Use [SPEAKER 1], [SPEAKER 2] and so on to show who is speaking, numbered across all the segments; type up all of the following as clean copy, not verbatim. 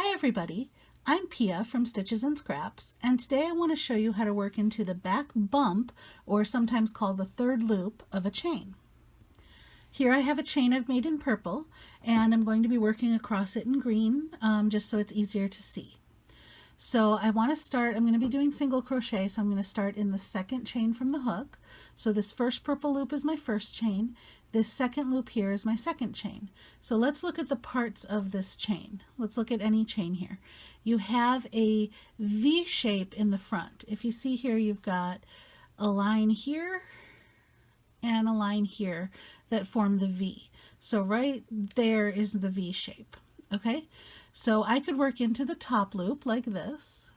[SPEAKER 1] Hi everybody, I'm Pia from Stitches and Scraps, and today I want to show you how to work into the back bump, or sometimes called the third loop, of a chain. Here I have a chain I've made in purple, and I'm going to be working across it in green, just so it's easier to see. So I'm going to be doing single crochet, so I'm going to start in the second chain from the hook. So this first purple loop is my first chain. This second loop here is my second chain. So let's look at the parts of this chain. Let's look at any chain here. You have a V shape in the front. If you see here, you've got a line here and a line here that form the V. So right there is the V shape. Okay, so I could work into the top loop like this.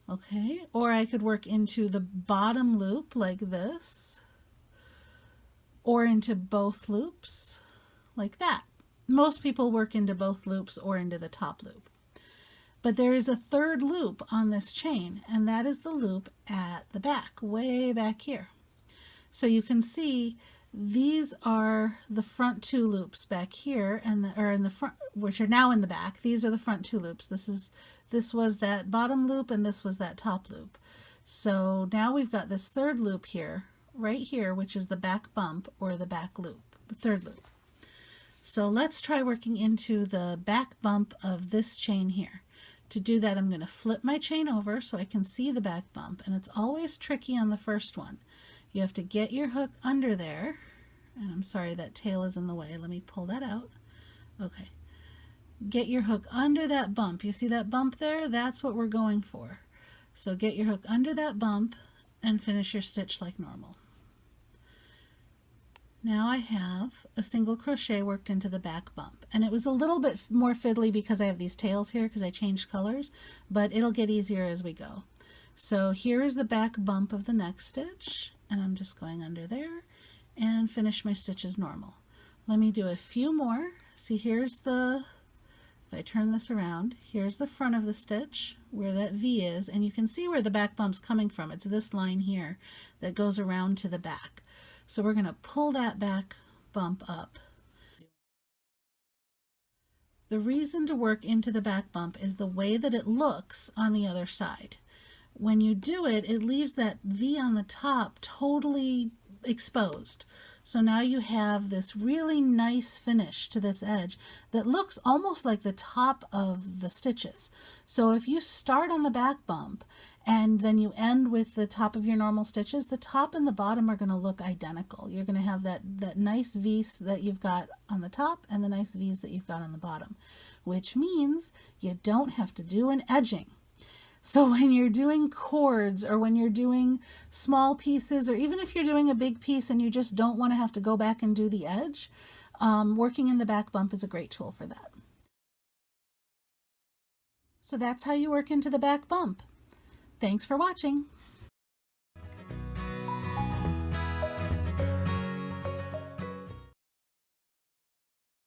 [SPEAKER 1] Okay, or I could work into the bottom loop like this, or into both loops like that. Most people work into both loops or into the top loop. But there is a third loop on this chain, and that is the loop at the back, way back here. So you can see these are the front two loops back here, or in the front, which are now in the back. These are the front two loops. This was that bottom loop, and this was that top loop. So now we've got this third loop here, right here, which is the back bump, or the back loop, third loop. So let's try working into the back bump of this chain here. To do that, I'm going to flip my chain over so I can see the back bump, and it's always tricky on the first one. You have to get your hook under there, and I'm sorry that tail is in the way. Let me pull that out. Okay. Get your hook under that bump. You see that bump there? That's what we're going for. So get your hook under that bump and finish your stitch like normal. Now I have a single crochet worked into the back bump, and it was a little bit more fiddly because I have these tails here because I changed colors, but it'll get easier as we go. So here is the back bump of the next stitch, and I'm just going under there and finish my stitches normal. Let me do a few more. See, here's if I turn this around, here's the front of the stitch where that V is, and you can see where the back bump's coming from. It's this line here that goes around to the back. So we're going to pull that back bump up. The reason to work into the back bump is the way that it looks on the other side. When you do it, it leaves that V on the top totally exposed. So now you have this really nice finish to this edge that looks almost like the top of the stitches. So if you start on the back bump and then you end with the top of your normal stitches, the top and the bottom are going to look identical. You're going to have that nice V that you've got on the top and the nice V's that you've got on the bottom, which means you don't have to do an edging. So when you're doing cords, or when you're doing small pieces, or even if you're doing a big piece and you just don't want to have to go back and do the edge, working in the back bump is a great tool for that. So that's how you work into the back bump. Thanks for watching.